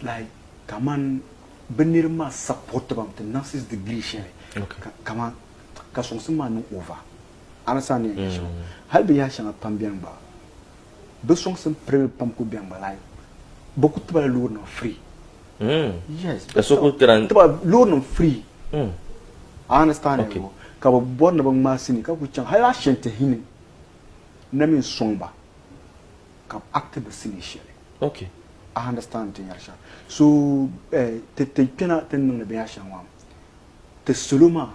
like kaman benir ma support bam te nansis degree share kama ka sonsin ma no over anasa ne yasho hal bi ya shanga pambian ba be sonsin pre pam ko bian ba like beaucoup de lourd non free yes so ko gran lourd non free understand okay. Ka ba bon na bang masini ka ku chan hala shente hini na min somba ka acte de sini share okay I understand thing yarsha so te pena ten na be yasha wam te suluma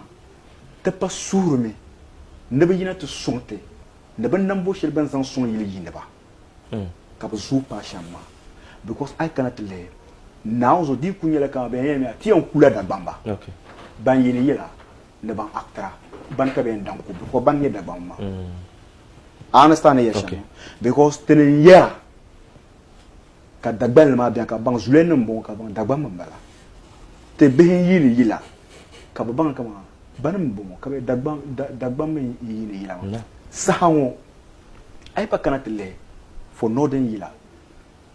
te pas surme ne be yina te sonte ne ben nambo shel ben san son yili yina ba ka ba zu pa shamma because I cannot live now zo di kunyela ka be yemi ti on kula da bamba okay ban yini yela ne ban actra ban ka be ndanko ko ban yeda bamba I understand yasha okay. Because tenen yeah ka dagbal ma bien ka bang zulen mbon ka bang dagba mbala te behin yili yila ka bang kama banam mbon ka be dagba me yili yila sahawo ay pa kanat le for northern yila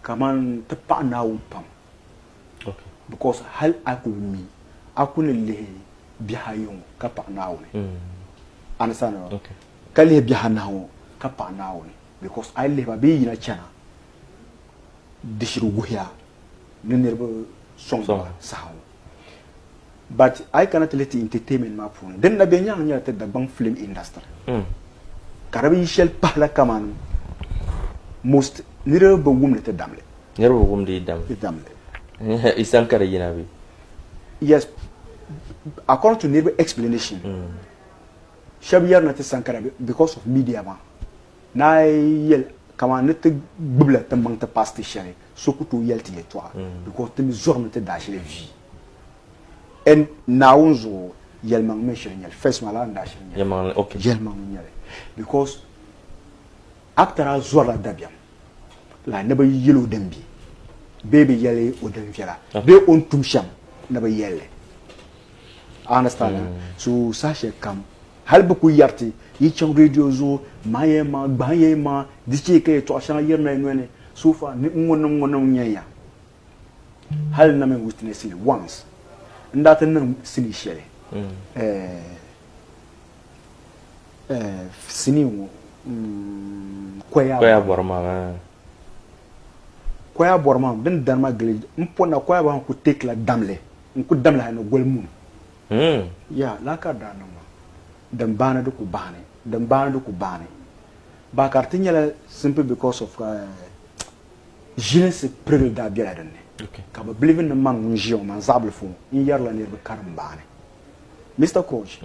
kaman te pa na pam okay because hal akumi akune le bihayon ka pa na understand okay kali bihanawo ka pa na because I le ba be yina chana dishiru guhya nenirbo songba sawo but I cannot let the entertainment ma pun den na be nyang nyata da bang film industry karabi shel pala kaman most nirbo wumle te damle nirbo wumde damle isan kare yina bi yes according to nirbo explanation shabiyar na te sankara because of media ma na yel kama ne te bubla te mang te paste chere sokuto yelti ye toi because te mi zorne te dash le vie en naunzo yel mang me chere yel fes mala dash yel mang okay yel mang nyele because actora zorla dabiam la ne ba yelo dembi bebe yele o dem fiala be on tum sham ne ba yele understand so sachez kam hal bu ku yarti yi chang radio zo mayema gbayema diche ke to asha yerna ngene sufa ni ngono nyaya hal na men witness it once ndata nan sini shele sini koya borma den darma gle mpona koya ba ku tekla damle ku damla ha no golmun ya la ka dana dan bana du ku bane ba kartin yala simply because of jeunesse preuve da biela danne okay ka ba believe in man ngion man zabel fu in yarla ne be karam bane Mr Coach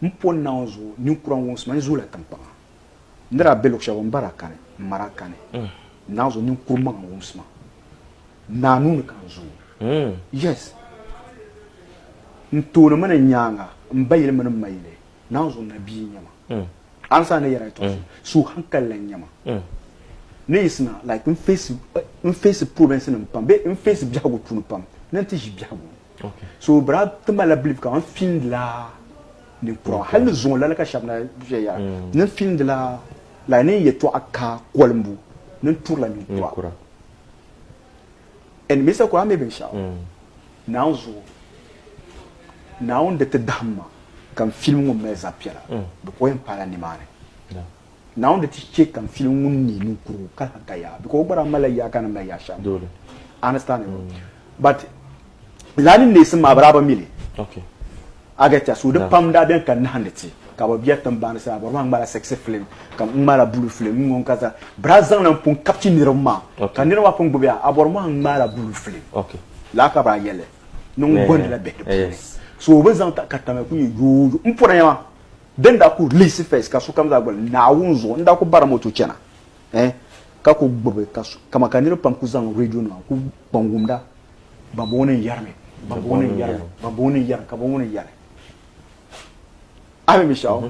mpon naozo ni kuran wons man zula tampa ndra belo shawo barakane marakane naozo ni kurman wons ma nanu kan zo yes ntona mana nyanga mbayile mana mayile nazo na bi nyama ansa na yara to su hankalan nyama ne isna like in face province na pam be in face biago tunu pam nanti biago okay so bra tama la believe ka en film de la ne pro hal ne zon la ka shabna ya ne film de la ne yeto aka kolmbu ne tour la ni pro en misa ko ame be sha nazo de te damma kan film mo meza piala be ko en pala ni mane now de ti kan film ni nu kuru kala kaya be ko bara mala ya kana mala ya sha dole understand but lani ne sama braba mili okay agata su de pam da ben kan handeti ka ba biya tan ban sa ba mala sex film kan mala blue film ngon kaza brazil na pon capture nirma kan nirma pon bobia aborma mala blue film okay la ka ba yele non bonne la be so bezan ta katama ku yu mpona yama den da ku lisi face ka su kamza gol na wunzo nda ku bara moto chena ka ku gbobe ka su kama kaniro pam ku zan radio na ku bangumda babone yarme babone yar ka babone yar ame mi shaw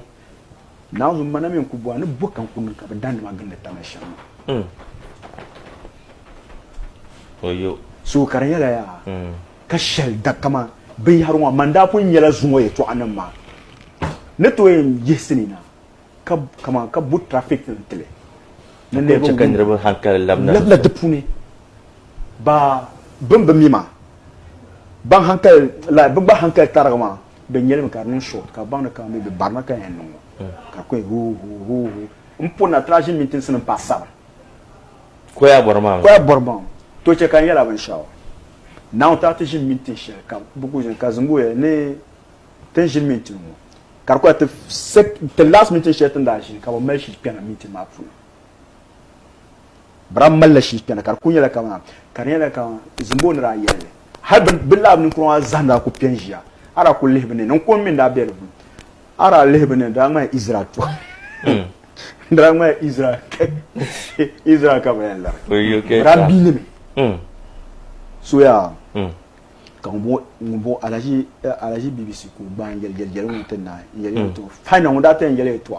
na zo maname ku bo an bokan ku ka dan ma ganda ta na shan oyo so karayala ya ka shel da kama bai harwa manda kun yala zuwa ya to anan ma ne to yin yesini na ka kama ka but traffic tin tele nan ne ba kan rabo hankal labna de pune ba bim mima ban hankal la ba hankal taragma ben yelm ka non short ka ban ka mi be barna ka en no ka ko hu mpona traje mintin sin passar ko ya borma to ce kan yala ban shawo now ta ta jin mintin shel ka bugu jin ka zumbu ne tan jin mintin mo kar ko te last mintin shel tan da jin ka ba mai shi pena mintin ma fu bram malla shi pena kar kunya la kama kar yala kama zumbu ra yele har billah bin ko zanda ku penjia ara ku lehbene non ko min da belu ara lehbene da ma Israel to drama Israel ka ba yalla rabbi ne so ya kan bo alaji BBC ko ban gel won tan na yele to fana won ta yele to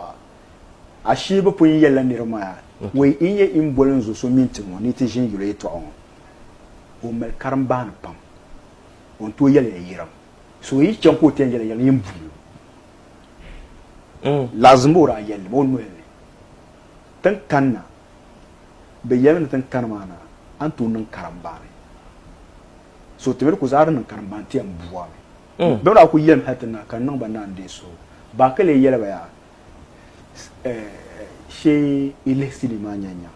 a shi ba pun yella ne ma we inye imbolon zo so mintin won ni te jin yele to o mel karamban pam on to yele yiram so yi chan ko ten yele yimbu lazimura yele bon no yele tan kanna be yemen tan kanmana antu nan karambane so temer ku zar nan karambanti am buwa be ra ku yem hatna kan nan banan de so ba kale yele ba ya she ile sinima nyanya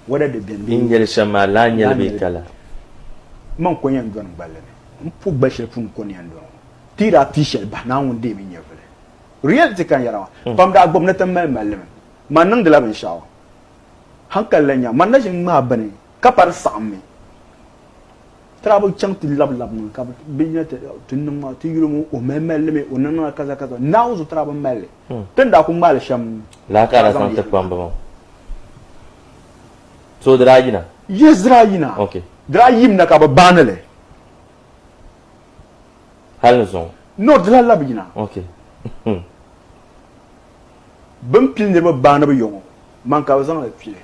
wada de ben ingel shamala nyel be kala man ko yan don balle mpu bashe fun ko yan don tira t-shirt ba na won de mi nyevele reality kan yara pam da gwamnatin mai malamin man nan da labin shawa hankalin ya man nashin ma bane kafar sami travel can ti lab mun ka binya ta tunnin ma ti yuro mu o mai malame o nan kaza na uzu travel male tun da kun mal sham la kara san ta pamba mo so dragina yes dragina okay dragim na ka ba banale halzo no dragina okay ben pile ne ba bana ba yongo man ka zan la pile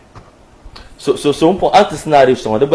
so on peut antes na arrive son de